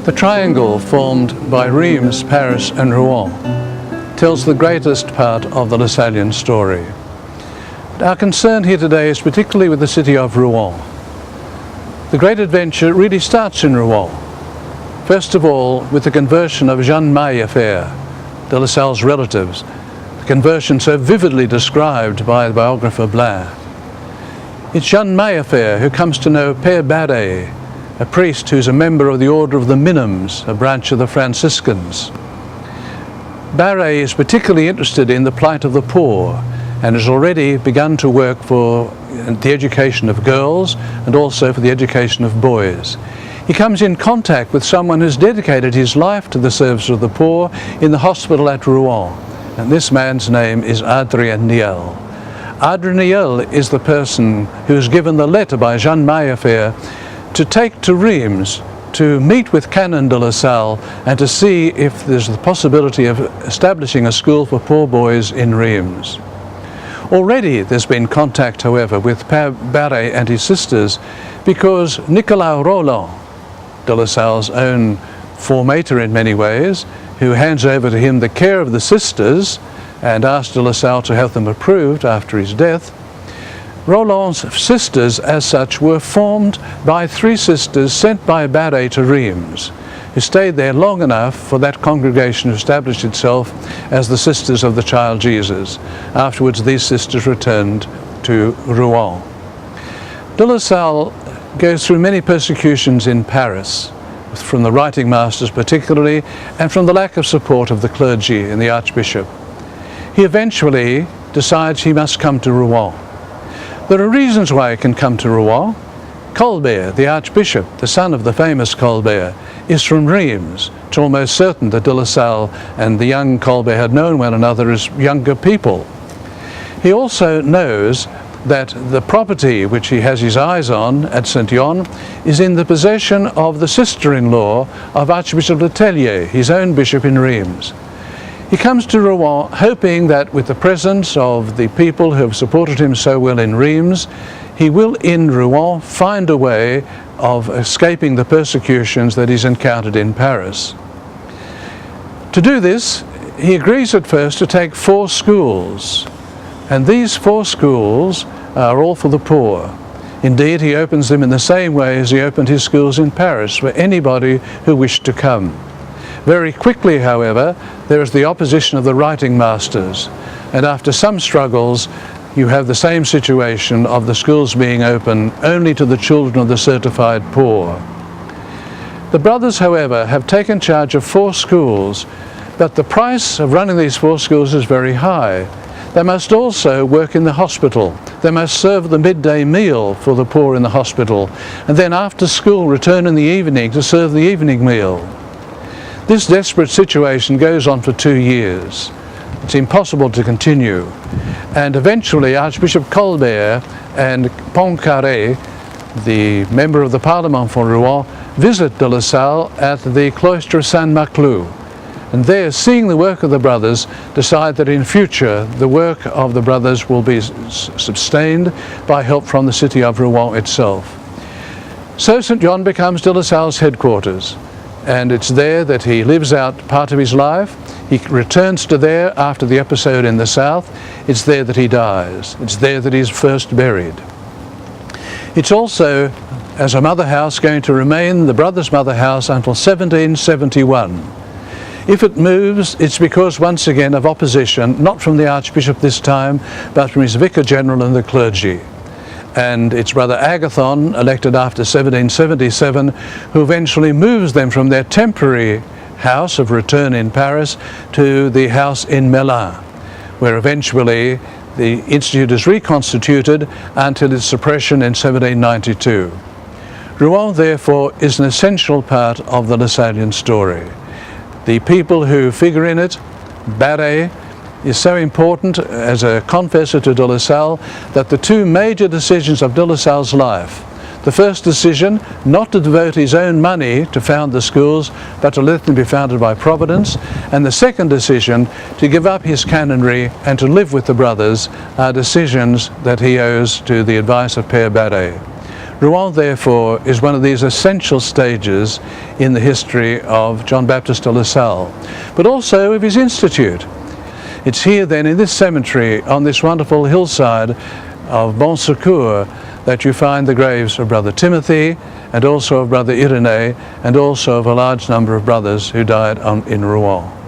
The triangle formed by Reims, Paris and Rouen tells the greatest part of the Lasallian story. Our concern here today is particularly with the city of Rouen. The great adventure really starts in Rouen. First of all, with the conversion of Jeanne Maillefer, de La Salle's relatives, the conversion so vividly described by the biographer Blain. It's Jeanne Maillefer who comes to know Père Barret, a priest who's a member of the Order of the Minims, a branch of the Franciscans. Barret is particularly interested in the plight of the poor and has already begun to work for the education of girls and also for the education of boys. He comes in contact with someone who's dedicated his life to the service of the poor in the hospital at Rouen, and this man's name is Adrien Niel. Adrien Niel is the person who is given the letter by Jeanne Maillefer to take to Reims to meet with Canon de La Salle and to see if there's the possibility of establishing a school for poor boys in Reims. Already there's been contact, however, with Père Barret and his sisters, because Nicolas Roland, de La Salle's own formator in many ways, who hands over to him the care of the sisters and asks de La Salle to have them approved after his death. Roland's sisters, as such, were formed by three sisters sent by Barret to Reims, who stayed there long enough for that congregation to establish itself as the Sisters of the Child Jesus. Afterwards, these sisters returned to Rouen. De La Salle goes through many persecutions in Paris, from the writing masters particularly, and from the lack of support of the clergy and the Archbishop. He eventually decides he must come to Rouen. There are reasons why he can come to Rouen. Colbert, the Archbishop, the son of the famous Colbert, is from Reims. It's almost certain that de La Salle and the young Colbert had known one another as younger people. He also knows that the property which he has his eyes on at Saint-Yon is in the possession of the sister-in-law of Archbishop Le Tellier, his own bishop in Reims. He comes to Rouen hoping that with the presence of the people who have supported him so well in Reims, he will in Rouen find a way of escaping the persecutions that he's encountered in Paris. To do this, he agrees at first to take 4 schools, and these 4 schools are all for the poor. Indeed, he opens them in the same way as he opened his schools in Paris for anybody who wished to come. Very quickly, however, there is the opposition of the writing masters, and after some struggles, you have the same situation of the schools being open only to the children of the certified poor. The brothers, however, have taken charge of 4 schools, but the price of running these 4 schools is very high. They must also work in the hospital. They must serve the midday meal for the poor in the hospital, and then after school return in the evening to serve the evening meal. This desperate situation goes on for 2 years. It's impossible to continue. And eventually Archbishop Colbert and Poincaré, the member of the Parlement for Rouen, visit de La Salle at the cloister of Saint-Maclou. And there, seeing the work of the brothers, decide that in future the work of the brothers will be sustained by help from the city of Rouen itself. So Saint-Yon becomes de La Salle's headquarters. And it's there that he lives out part of his life. He returns to there after the episode in the south. It's there that he dies. It's there that he's first buried. It's also, as a mother house, going to remain the brothers' mother house until 1771. If it moves, it's because, once again, of opposition, not from the Archbishop this time, but from his Vicar General and the clergy. And it's Brother Agathon, elected after 1777, who eventually moves them from their temporary house of return in Paris to the house in Melun, where eventually the institute is reconstituted until its suppression in 1792. Rouen, therefore, is an essential part of the Lasallian story. The people who figure in it, Barret, is so important as a confessor to de La Salle that the 2 major decisions of de La Salle's life, the first decision not to devote his own money to found the schools but to let them be founded by Providence, and the second decision to give up his canonry and to live with the brothers, are decisions that he owes to the advice of Père Barret. Rouen, therefore, is one of these essential stages in the history of John Baptist de La Salle, but also of his institute. It's here then, in this cemetery, on this wonderful hillside of Bon Secours, that you find the graves of Brother Timothy, and also of Brother Irénée, and also of a large number of brothers who died in Rouen.